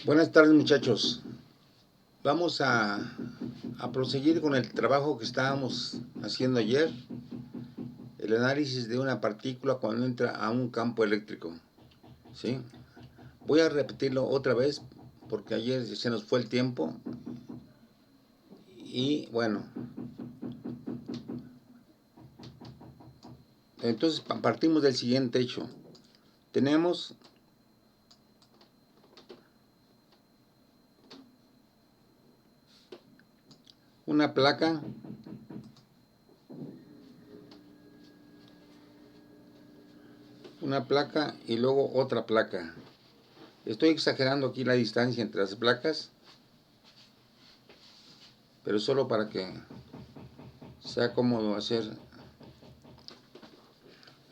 Buenas tardes, muchachos. Vamos a proseguir con el trabajo que estábamos haciendo ayer, el análisis de una partícula cuando entra a un campo eléctrico. ¿Sí? Voy a repetirlo otra vez porque ayer se nos fue el tiempo y bueno, entonces partimos del siguiente hecho. Tenemos una placa y luego otra placa. Estoy exagerando aquí la distancia entre las placas, pero solo para que sea cómodo hacer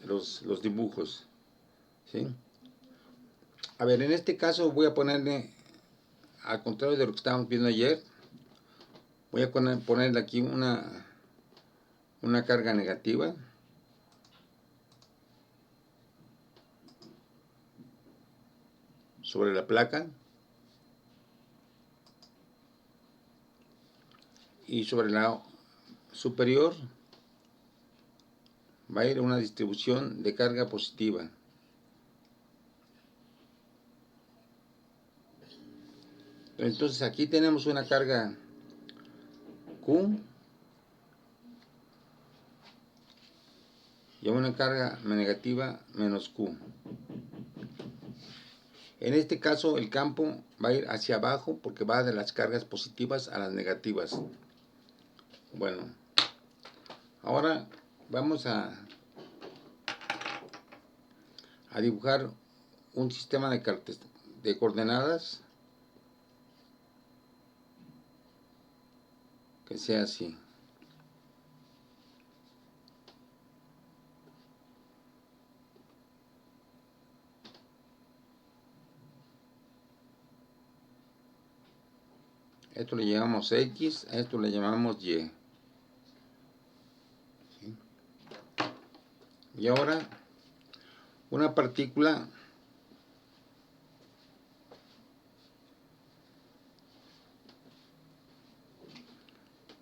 los dibujos. ¿Sí? A ver, en este caso voy a ponerle, al contrario de lo que estábamos viendo ayer, voy a ponerle aquí una carga negativa. Sobre la placa. Y sobre la superior va a ir una distribución de carga positiva. Entonces aquí tenemos una carga Q y una carga negativa menos Q. En este caso el campo va a ir hacia abajo porque va de las cargas positivas a las negativas. Bueno, ahora vamos a dibujar un sistema de coordenadas que sea así. Esto le llamamos X, a esto le llamamos Y. ¿Sí? Y ahora una partícula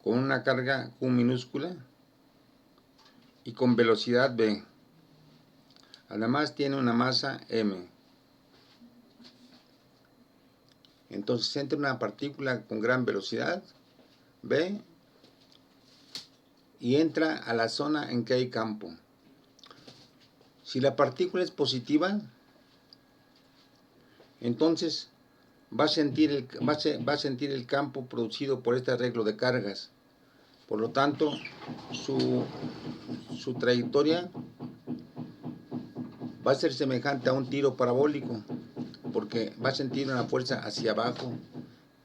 con una carga Q minúscula y con velocidad v. Además tiene una masa m. Entonces entra una partícula con gran velocidad v y entra a la zona en que hay campo. Si la partícula es positiva, entonces va a sentir el campo producido por este arreglo de cargas. Por lo tanto, su trayectoria va a ser semejante a un tiro parabólico, porque va a sentir una fuerza hacia abajo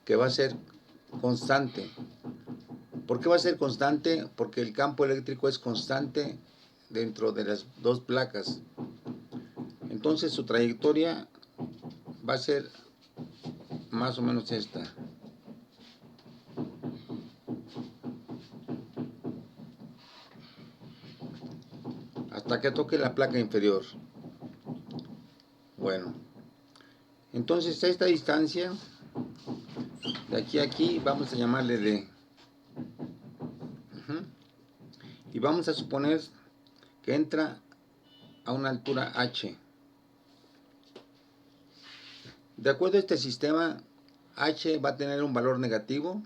que va a ser constante. ¿Por qué va a ser constante? Porque el campo eléctrico es constante dentro de las dos placas. Entonces su trayectoria va a ser más o menos esta. Hasta que toque la placa inferior. Bueno, entonces a esta distancia, de aquí a aquí, vamos a llamarle D. Y vamos a suponer que entra a una altura h. De acuerdo a este sistema, h va a tener un valor negativo,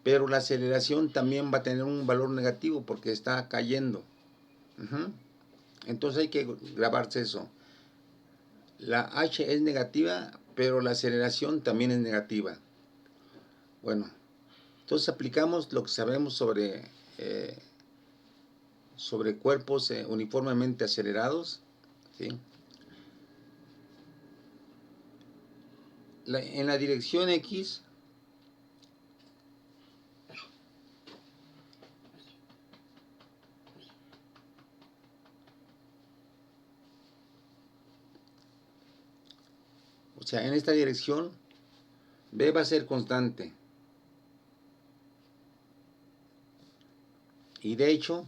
pero la aceleración también va a tener un valor negativo porque está cayendo. Entonces hay que grabarse eso. La h es negativa, pero la aceleración también es negativa. Bueno, entonces aplicamos lo que sabemos sobre cuerpos uniformemente acelerados. ¿Sí? En la dirección X, o sea, en esta dirección, B va a ser constante. Y de hecho,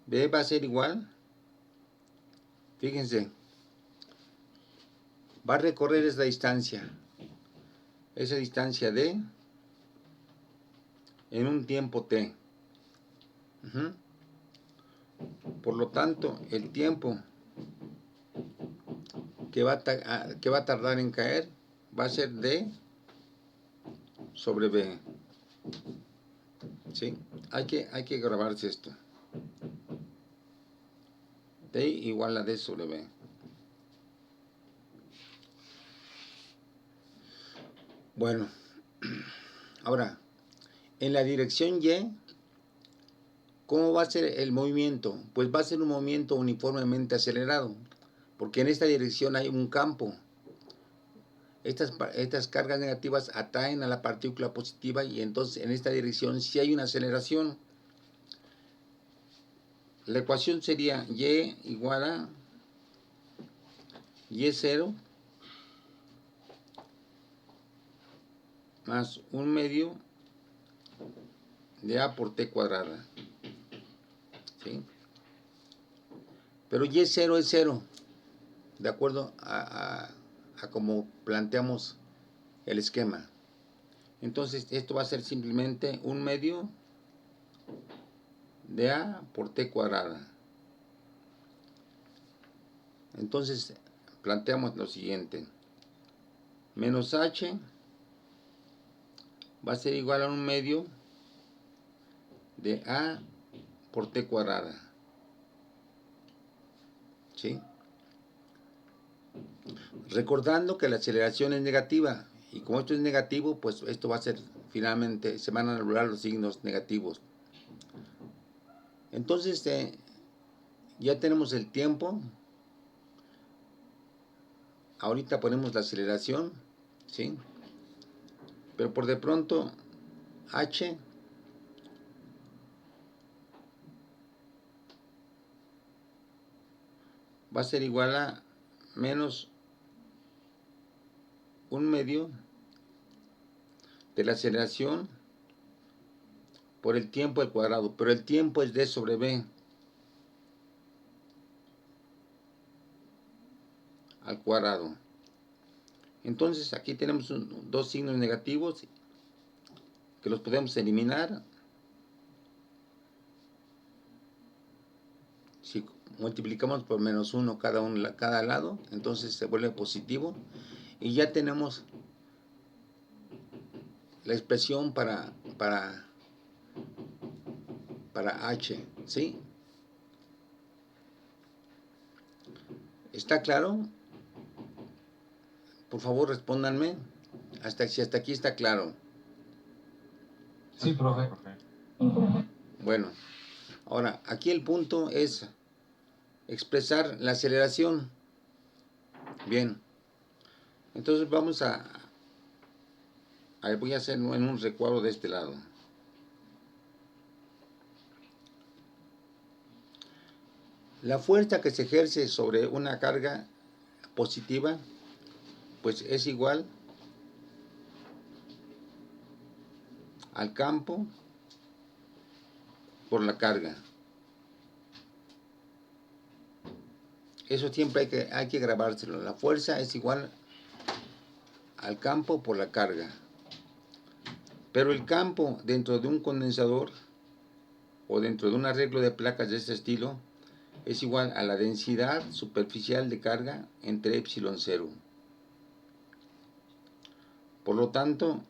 B va a ser igual. Fíjense, va a recorrer esa distancia D en un tiempo T. Por lo tanto, el tiempo que va a tardar en caer va a ser D sobre B. ¿Sí? Hay que grabarse esto. D igual a D sobre B. Bueno, ahora, en la dirección Y, ¿cómo va a ser el movimiento? Pues va a ser un movimiento uniformemente acelerado, porque en esta dirección hay un campo. Estas cargas negativas atraen a la partícula positiva y entonces en esta dirección sí hay una aceleración. La ecuación sería Y igual a Y0 más 1/2 de A por T cuadrada. ¿Sí? Pero Y0 es 0, de acuerdo a como planteamos el esquema. Entonces esto va a ser simplemente 1/2 de A por T cuadrada. Entonces planteamos lo siguiente. Menos H va a ser igual a 1/2 de A por T cuadrada. ¿Sí? Recordando que la aceleración es negativa, y como esto es negativo, pues esto va a ser, finalmente, se van a anular los signos negativos. Entonces, ya tenemos el tiempo. Ahorita ponemos la aceleración, ¿sí? Pero por de pronto, H va a ser igual a menos 1/2 de la aceleración por el tiempo al cuadrado, pero el tiempo es D sobre B al cuadrado. Entonces aquí tenemos dos signos negativos que los podemos eliminar. Si multiplicamos por menos 1 cada lado, entonces se vuelve positivo y ya tenemos la expresión para H, ¿sí? ¿Está claro? Por favor, respóndanme. Si hasta aquí está claro. Sí, profe. Bueno, ahora, aquí el punto es expresar la aceleración. Bien. Entonces vamos voy a hacer en un recuadro de este lado. La fuerza que se ejerce sobre una carga positiva, pues es igual al campo por la carga. Eso siempre hay que grabárselo. La fuerza es igual al campo por la carga. Pero el campo dentro de un condensador o dentro de un arreglo de placas de este estilo es igual a la densidad superficial de carga entre epsilon 0. Por lo tanto,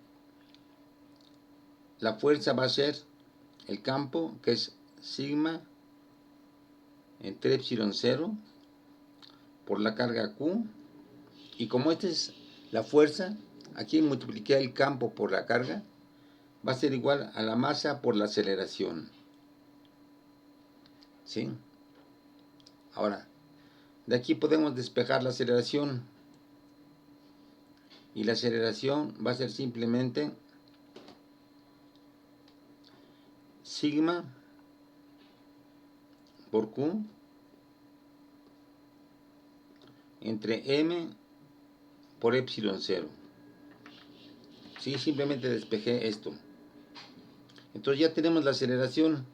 la fuerza va a ser el campo, que es sigma entre epsilon 0 por la carga Q. Y como esta es la fuerza, aquí multipliqué el campo por la carga, va a ser igual a la masa por la aceleración. ¿Sí? Ahora, de aquí podemos despejar la aceleración. Y la aceleración va a ser simplemente sigma por Q entre M por epsilon 0. ¿Sí? Simplemente despejé esto. Entonces ya tenemos la aceleración.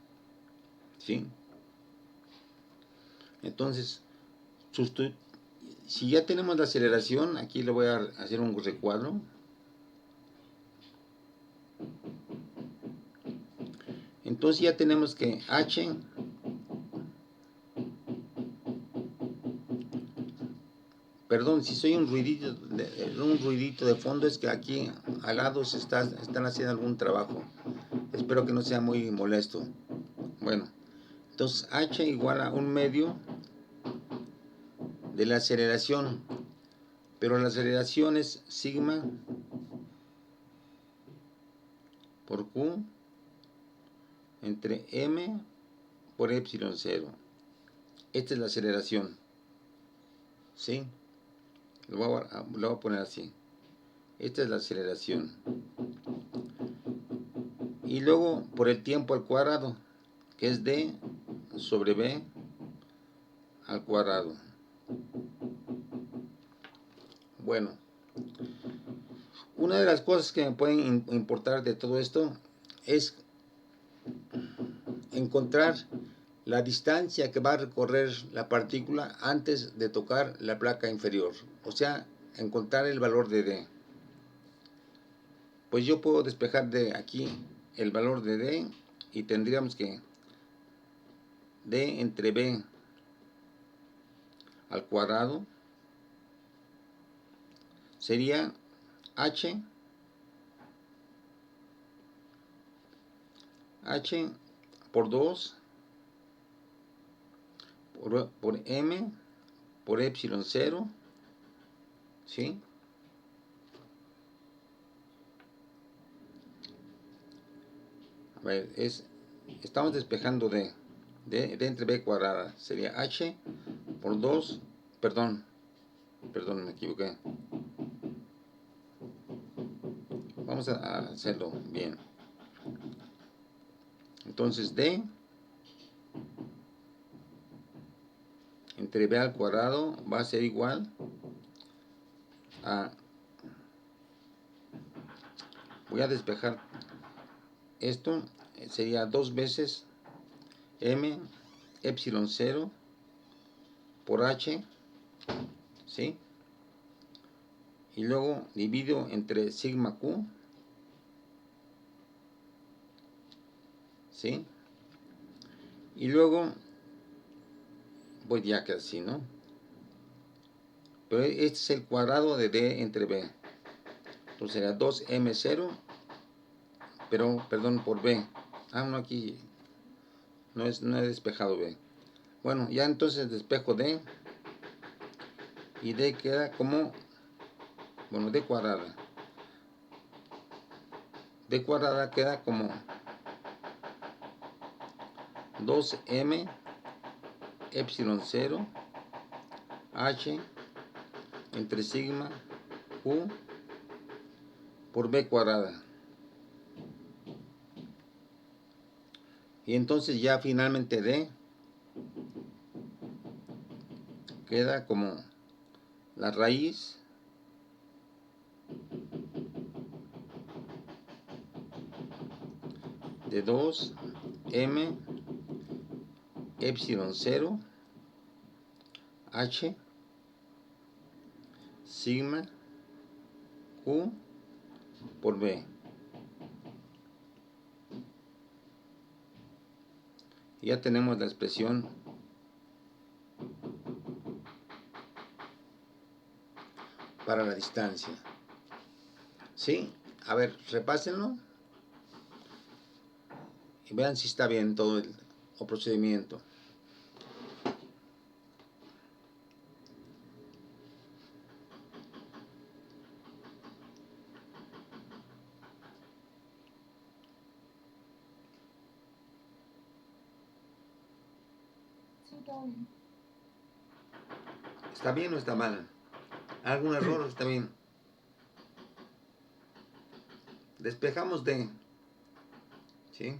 ¿Sí? Entonces, si ya tenemos la aceleración, aquí le voy a hacer un recuadro. Entonces ya tenemos que H perdón, si soy un ruidito de fondo, es que aquí al lado están haciendo algún trabajo. Espero que no sea muy molesto. Bueno, entonces H igual a 1/2 de la aceleración, pero la aceleración es sigma por Q entre M por epsilon 0. Esta es la aceleración, ¿sí? Lo voy a poner así. Esta es la aceleración. Y luego por el tiempo al cuadrado, que es D sobre B al cuadrado. Bueno, una de las cosas que me pueden importar de todo esto es encontrar la distancia que va a recorrer la partícula antes de tocar la placa inferior. O sea, encontrar el valor de D. Pues yo puedo despejar de aquí el valor de D y tendríamos que D entre B al cuadrado sería H por 2 por M por epsilon 0, ¿sí? A ver, estamos despejando D entre B cuadrada, sería H por 2, perdón, me equivoqué. Vamos a hacerlo bien. Entonces D entre B al cuadrado va a ser igual a, voy a despejar esto, sería 2 veces M epsilon 0 por H, ¿sí? Y luego divido entre sigma Q, ¿sí? Y luego voy ya que así, ¿no? Pero este es el cuadrado de D entre B. Entonces será 2M0, pero, perdón, por B. No, aquí no he despejado B. Bueno, ya entonces despejo D. Y D queda como, bueno, D cuadrada. D cuadrada queda como 2M epsilon 0 H entre sigma Q por B cuadrada. Y entonces ya finalmente D queda como la raíz de 2M epsilon 0 H sigma Q por B. Ya tenemos la expresión para la distancia. ¿Sí? A ver, repásenlo y vean si está bien todo el procedimiento. ¿Está bien o está mal? ¿Algún error o está bien? Despejamos D. ¿Sí?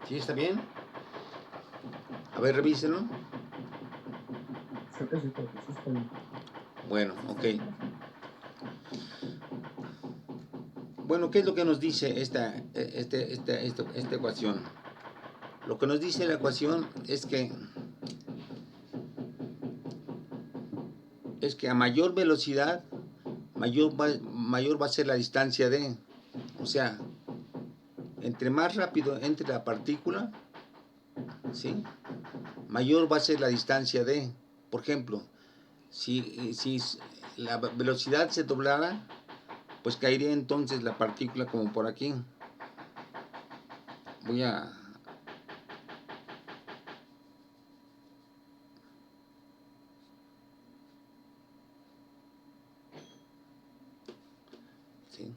¿Sí está bien? A ver, revísenlo. Bueno, ok. Bueno, ¿qué es lo que nos dice esta ecuación? Lo que nos dice la ecuación es que a mayor velocidad, mayor va a ser la distancia de, o sea, entre más rápido entre la partícula, ¿sí?, mayor va a ser la distancia de. Por ejemplo, si la velocidad se doblara, pues caería entonces la partícula como por aquí. Voy a... ¿sí?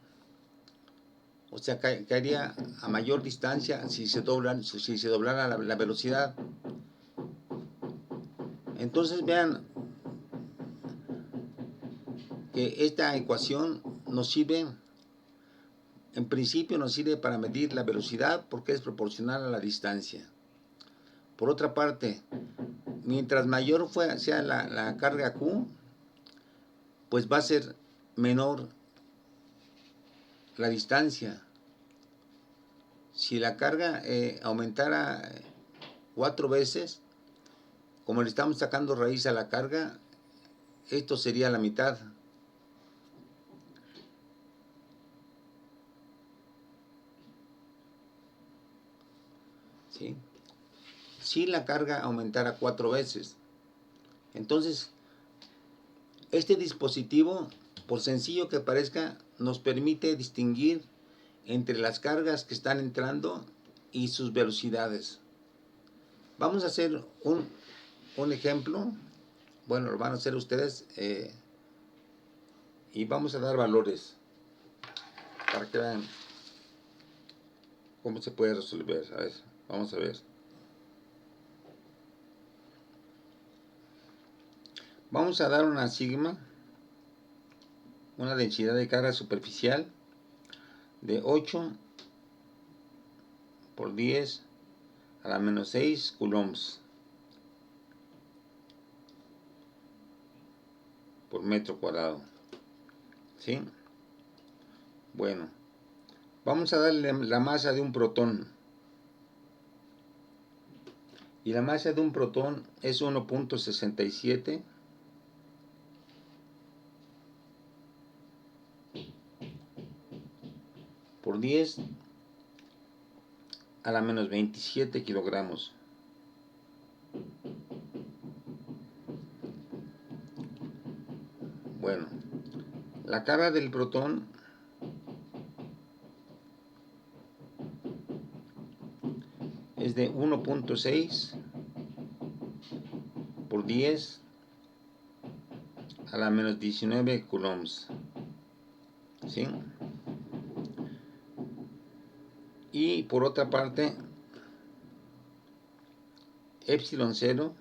O sea, caería a mayor distancia si se doblara la velocidad. Entonces vean que esta ecuación nos sirve, en principio nos sirve para medir la velocidad porque es proporcional a la distancia. Por otra parte, mientras mayor sea la carga Q, pues va a ser menor la distancia. Si la carga aumentara 4 veces, como le estamos sacando raíz a la carga, esto sería la mitad. ¿Sí? Si la carga aumentara 4 veces. Entonces, este dispositivo, por sencillo que parezca, nos permite distinguir entre las cargas que están entrando y sus velocidades. Vamos a hacer un ejemplo. Bueno, lo van a hacer ustedes y vamos a dar valores para que vean cómo se puede resolver. A ver, vamos a ver. Vamos a dar una sigma, una densidad de carga superficial de 8 por 10 a la menos 6 coulombs por metro cuadrado. ¿Sí? Bueno, vamos a darle la masa de un protón. Y la masa de un protón es 1.67 por 10 a la menos 27 kilogramos. Bueno, la carga del protón es de 1.6 por 10 a la menos 19 coulombs. ¿Sí? Y por otra parte, epsilon 0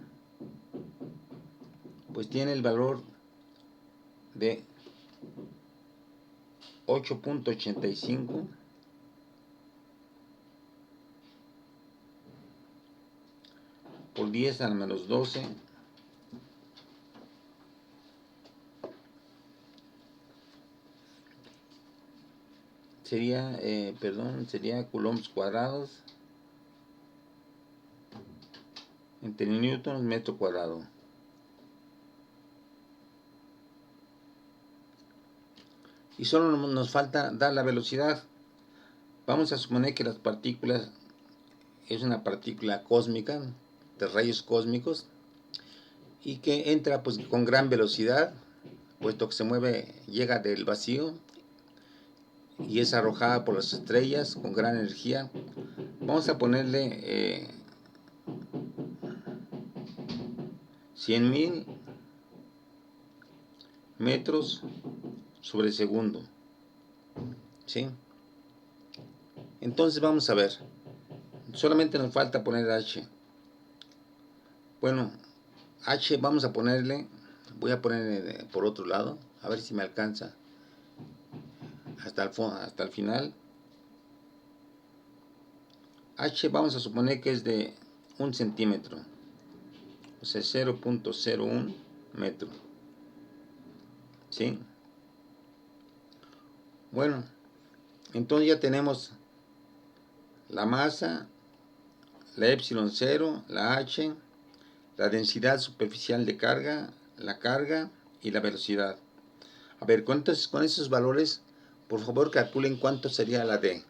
pues tiene el valor de 8.85 por 10 a la menos 12 sería, sería coulombs cuadrados entre newtons metro cuadrado. Y solo nos falta dar la velocidad. Vamos a suponer que las partículas es una partícula cósmica de rayos cósmicos y que entra pues con gran velocidad, puesto que se mueve, llega del vacío y es arrojada por las estrellas con gran energía. Vamos a ponerle 100.000 metros sobre segundo. ¿Sí? Entonces vamos a ver. Solamente nos falta poner H. Bueno, H vamos a ponerle, voy a poner por otro lado, a ver si me alcanza hasta el final. H vamos a suponer que es de 1 centímetro, o sea 0.01 metro. ¿Sí? Bueno, entonces ya tenemos la masa, la epsilon 0, la h, la densidad superficial de carga, la carga y la velocidad. A ver, con esos valores, por favor calculen cuánto sería la D.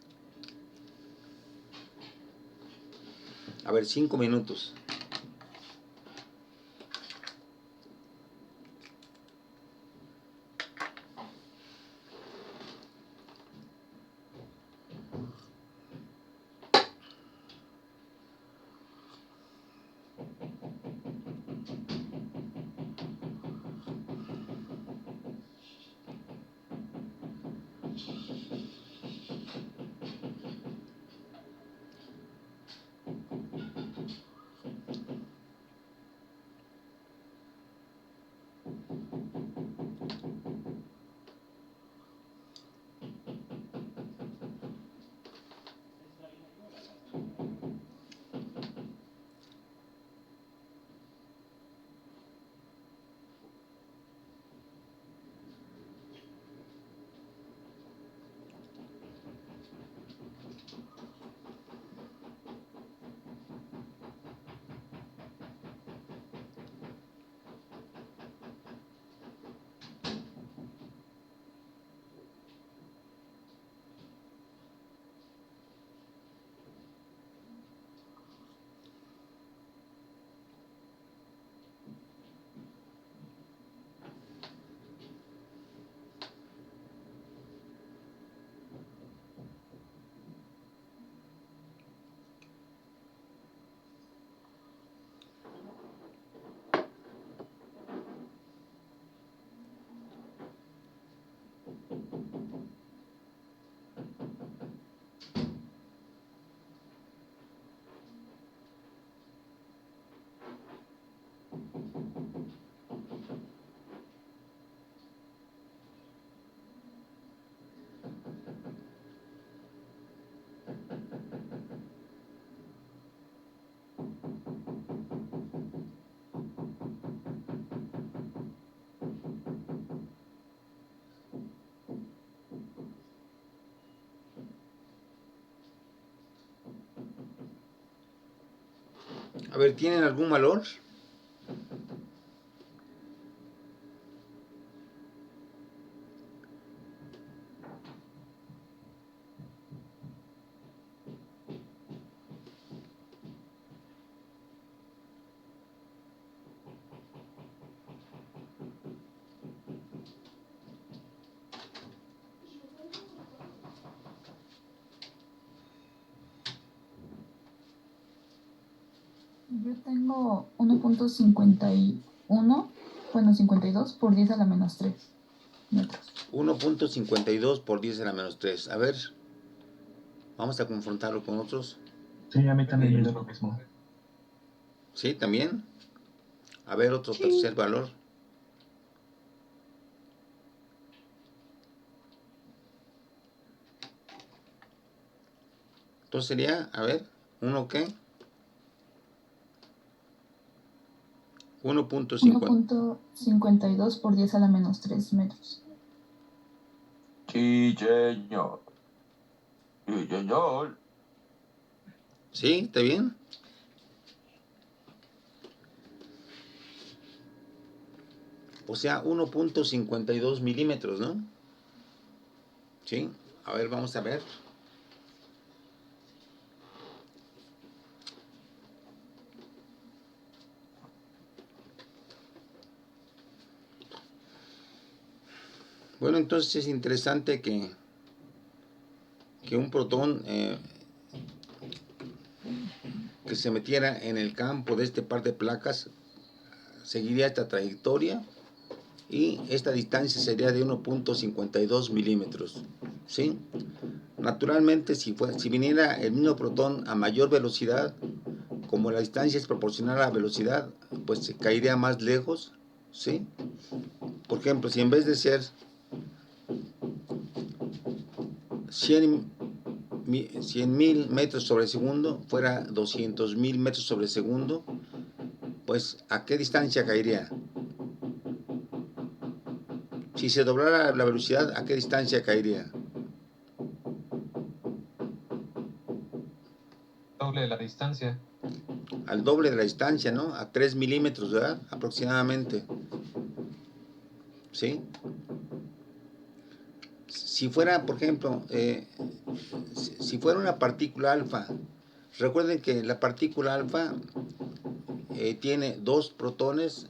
A ver, 5 minutos. A ver, ¿tienen algún valor? Yo tengo 1.51, bueno, 52 por 10 a la menos 3 metros. 1.52 por 10 a la menos 3. A ver, vamos a confrontarlo con otros. Sí, a mí también me da lo mismo. ¿Sí? ¿También? A ver, otro Sí. tercer valor. Entonces sería, a ver, ¿1 qué? 1.52 por 10 a la menos 3 metros. Sí, señor. Sí, señor. ¿Sí? ¿Está bien? O sea, 1.52 milímetros, ¿no? ¿Sí? A ver, vamos a ver. Bueno, entonces es interesante que un protón que se metiera en el campo de este par de placas seguiría esta trayectoria y esta distancia sería de 1.52 milímetros. ¿Sí? Naturalmente, si viniera el mismo protón a mayor velocidad, como la distancia es proporcional a la velocidad, pues se caería más lejos. ¿Sí? Por ejemplo, si en vez de ser 100.000 metros sobre segundo fuera 200.000 metros sobre segundo, pues ¿a qué distancia caería? Si se doblara la velocidad, ¿a qué distancia caería? Doble de la distancia. Al doble de la distancia, ¿no? A 3 milímetros, ¿verdad? Aproximadamente. ¿Sí? Si fuera, por ejemplo, si fuera una partícula alfa, recuerden que la partícula alfa tiene 2 protones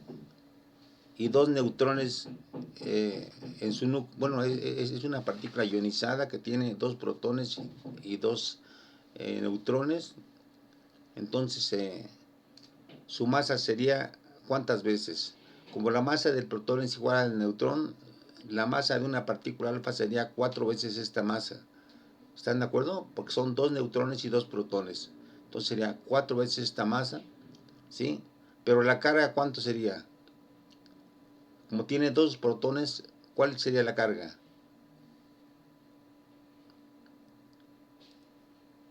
y 2 neutrones en su núcleo. Bueno, es una partícula ionizada que tiene 2 protones y 2 neutrones. Entonces, su masa sería, ¿cuántas veces? Como la masa del protón es igual al neutrón, la masa de una partícula alfa sería 4 veces esta masa. ¿Están de acuerdo? Porque son 2 neutrones y 2 protones. Entonces sería 4 veces esta masa, ¿sí? Pero la carga, ¿cuánto sería? Como tiene 2 protones, ¿cuál sería la carga?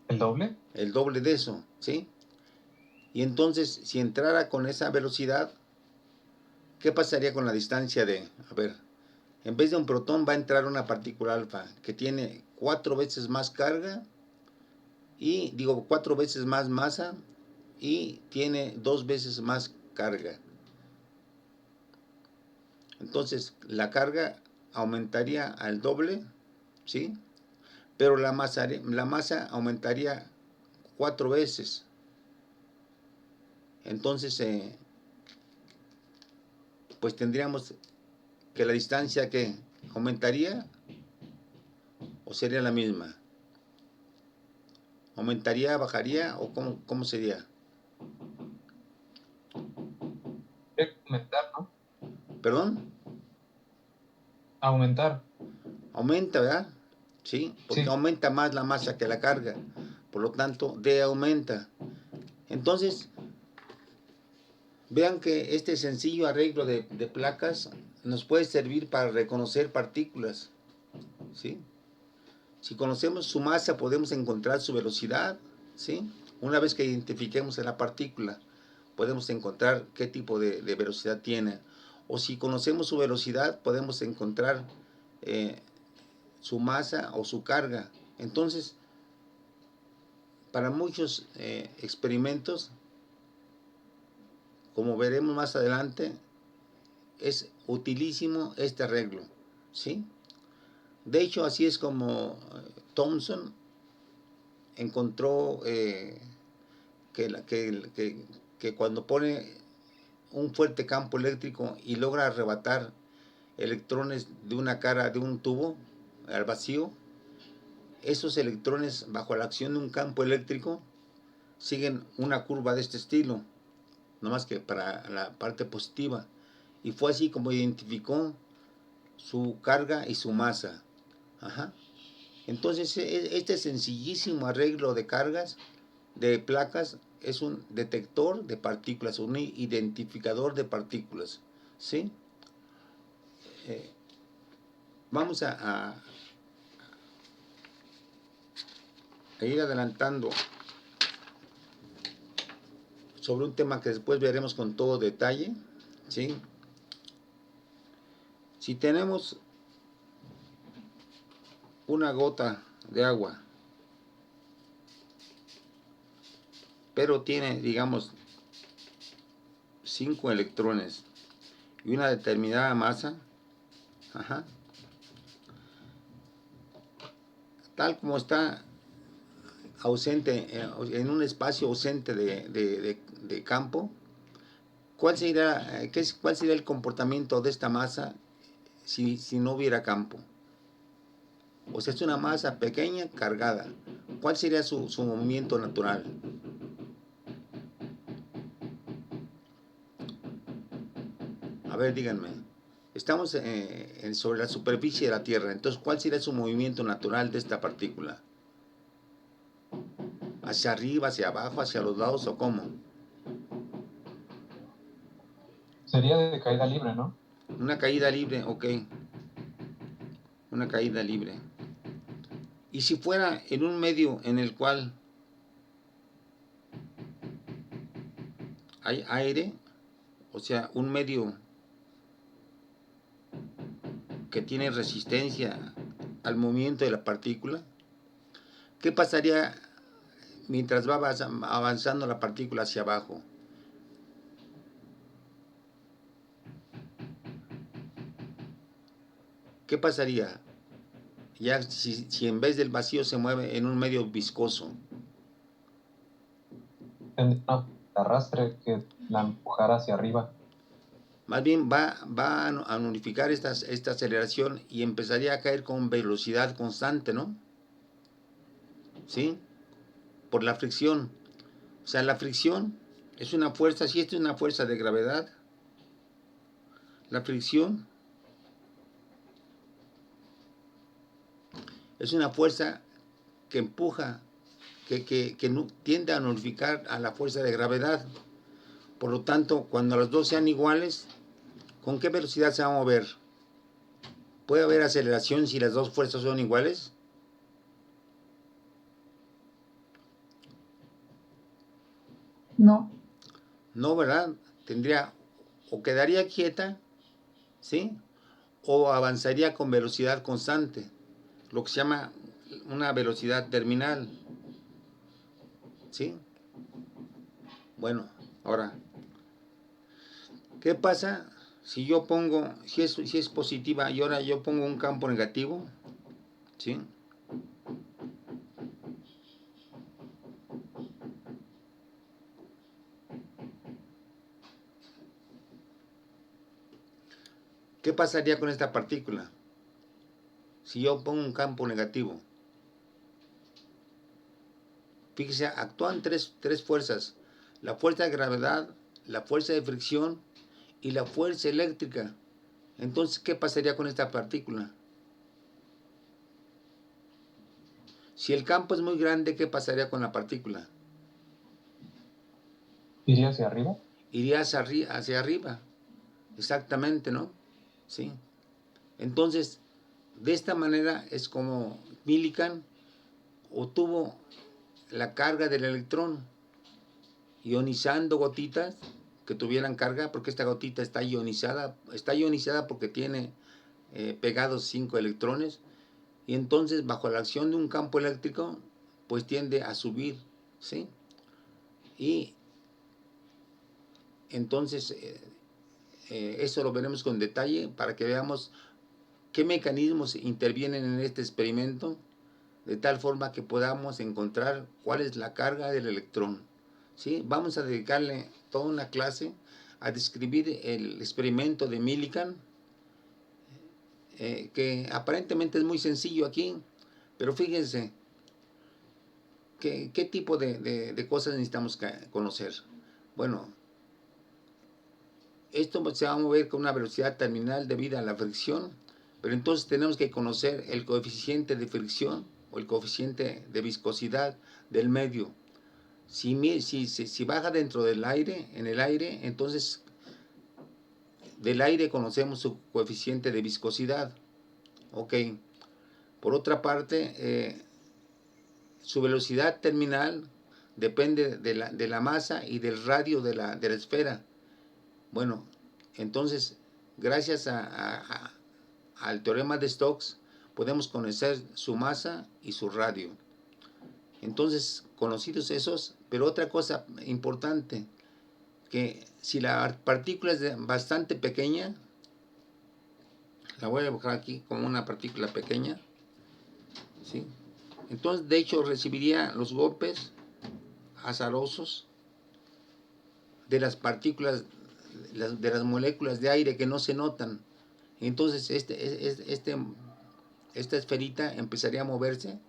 ¿El doble? El doble de eso, ¿sí? Y entonces, si entrara con esa velocidad, ¿qué pasaría con la distancia de, a ver, en vez de un protón va a entrar una partícula alfa que tiene 4 veces más carga y, digo, 4 veces más masa y tiene 2 veces más carga. Entonces, la carga aumentaría al doble, ¿sí? Pero la masa aumentaría 4 veces. Entonces, pues tendríamos que la distancia que aumentaría o sería la misma. ¿Aumentaría, bajaría o cómo sería? Hay que aumentar, ¿no? ¿Perdón? Aumentar. Aumenta, ¿verdad? Sí, porque Sí. aumenta más la masa que la carga. Por lo tanto, D aumenta. Entonces, vean que este sencillo arreglo de placas nos puede servir para reconocer partículas, ¿sí? Si conocemos su masa, podemos encontrar su velocidad, ¿sí? Una vez que identifiquemos a la partícula, podemos encontrar qué tipo de velocidad tiene. O si conocemos su velocidad, podemos encontrar su masa o su carga. Entonces, para muchos experimentos, como veremos más adelante, es utilísimo este arreglo, ¿sí? De hecho, así es como Thomson encontró que cuando pone un fuerte campo eléctrico y logra arrebatar electrones de una cara de un tubo al vacío, esos electrones bajo la acción de un campo eléctrico siguen una curva de este estilo, no más que para la parte positiva. Y fue así como identificó su carga y su masa. Ajá. Entonces, este sencillísimo arreglo de cargas, de placas, es un detector de partículas, un identificador de partículas. ¿Sí? Vamos a ir adelantando sobre un tema que después veremos con todo detalle. ¿Sí? Si tenemos una gota de agua, pero tiene, digamos, 5 electrones y una determinada masa, ajá, tal como está ausente, en un espacio ausente de campo, ¿cuál sería el comportamiento de esta masa si no hubiera campo? O sea, es una masa pequeña cargada. ¿Cuál sería su movimiento natural? A ver, díganme. Estamos sobre la superficie de la Tierra. Entonces, ¿cuál sería su movimiento natural de esta partícula? ¿Hacia arriba, hacia abajo, hacia los lados o cómo? Sería de caída libre, ¿no? Una caída libre, ok. Una caída libre. Y si fuera en un medio en el cual hay aire, o sea, un medio que tiene resistencia al movimiento de la partícula, ¿qué pasaría mientras va avanzando la partícula hacia abajo? ¿Qué pasaría ya si en vez del vacío se mueve en un medio viscoso? Tendría un arrastre que la empujara hacia arriba. Más bien va a unificar esta aceleración y empezaría a caer con velocidad constante, ¿no? ¿Sí? Por la fricción. O sea, la fricción es una fuerza, si esto es una fuerza de gravedad, la fricción es una fuerza que empuja, que tiende a nullificar a la fuerza de gravedad. Por lo tanto, cuando los dos sean iguales, ¿con qué velocidad se va a mover? ¿Puede haber aceleración si las dos fuerzas son iguales? No. No, ¿verdad? Tendría o quedaría quieta, ¿sí? O avanzaría con velocidad constante, lo que se llama una velocidad terminal, ¿sí? Bueno, ahora, ¿qué pasa si yo pongo, si es positiva y ahora yo pongo un campo negativo, ¿sí? ¿Qué pasaría con esta partícula si yo pongo un campo negativo? Fíjese, actúan tres fuerzas: la fuerza de gravedad, la fuerza de fricción y la fuerza eléctrica. Entonces, ¿qué pasaría con esta partícula? Si el campo es muy grande, ¿qué pasaría con la partícula? ¿Iría hacia arriba? Iría hacia arriba, exactamente, ¿no? Sí. Entonces, de esta manera es como Millikan obtuvo la carga del electrón, ionizando gotitas que tuvieran carga, porque esta gotita está ionizada porque tiene pegados 5 electrones, y entonces bajo la acción de un campo eléctrico, pues tiende a subir, ¿sí? Y entonces eso lo veremos con detalle para que veamos qué mecanismos intervienen en este experimento, de tal forma que podamos encontrar cuál es la carga del electrón, ¿sí? Vamos a dedicarle toda una clase a describir el experimento de Millikan, que aparentemente es muy sencillo aquí, pero fíjense qué tipo de cosas necesitamos conocer. Bueno, esto se va a mover con una velocidad terminal debido a la fricción, pero entonces tenemos que conocer el coeficiente de fricción o el coeficiente de viscosidad del medio. Si baja dentro del aire, en el aire, entonces del aire conocemos su coeficiente de viscosidad. Ok. Por otra parte, su velocidad terminal depende de la masa y del radio de la esfera. Bueno, entonces, gracias al teorema de Stokes, podemos conocer su masa y su radio. Entonces, conocidos esos, pero otra cosa importante, que si la partícula es bastante pequeña, la voy a dibujar aquí como una partícula pequeña, ¿sí? Entonces, de hecho, recibiría los golpes azarosos de las partículas, de las moléculas de aire que no se notan. Entonces, esta esferita empezaría a moverse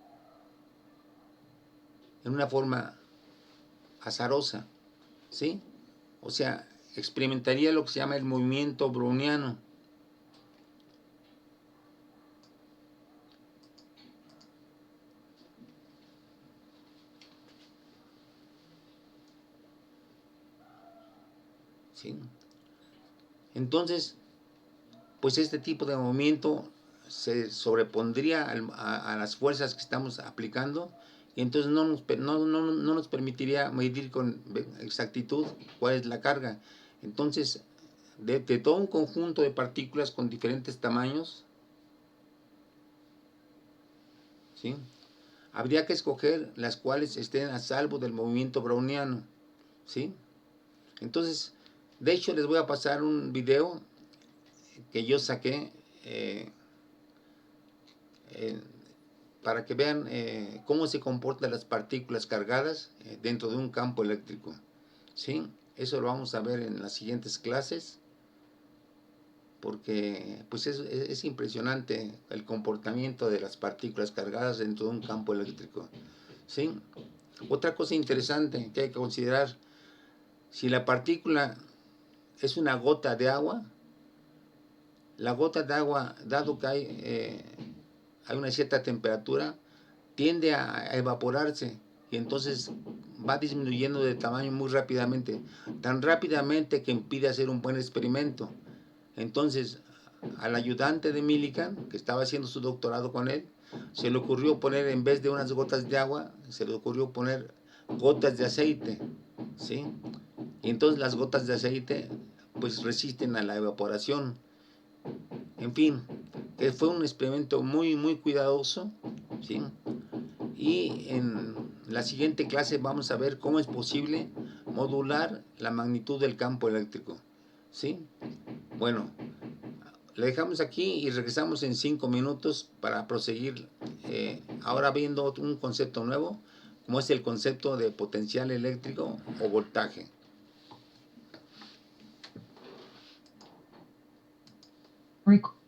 en una forma azarosa, ¿sí? O sea, experimentaría lo que se llama el movimiento browniano. ¿Sí? Entonces, pues este tipo de movimiento se sobrepondría a las fuerzas que estamos aplicando, y entonces no nos permitiría medir con exactitud cuál es la carga. Entonces, de todo un conjunto de partículas con diferentes tamaños, ¿sí? Habría que escoger las cuales estén a salvo del movimiento browniano, ¿sí? Entonces, de hecho, les voy a pasar un video que yo saqué para que vean cómo se comportan las partículas cargadas dentro de un campo eléctrico, ¿sí? Eso lo vamos a ver en las siguientes clases, porque pues es impresionante el comportamiento de las partículas cargadas dentro de un campo eléctrico, ¿sí? Otra cosa interesante que hay que considerar, si la partícula es una gota de agua, la gota de agua, dado que hay una cierta temperatura, tiende a evaporarse y entonces va disminuyendo de tamaño muy rápidamente, tan rápidamente que impide hacer un buen experimento. Entonces, al ayudante de Millikan, que estaba haciendo su doctorado con él, se le ocurrió poner, en vez de unas gotas de agua, se le ocurrió poner gotas de aceite, ¿sí? Y entonces las gotas de aceite pues resisten a la evaporación. En fin, fue un experimento muy, muy cuidadoso, ¿sí? Y en la siguiente clase vamos a ver cómo es posible modular la magnitud del campo eléctrico, ¿sí? Bueno, le dejamos aquí y regresamos en 5 minutos para proseguir ahora viendo un concepto nuevo, como es el concepto de potencial eléctrico o voltaje. Rico.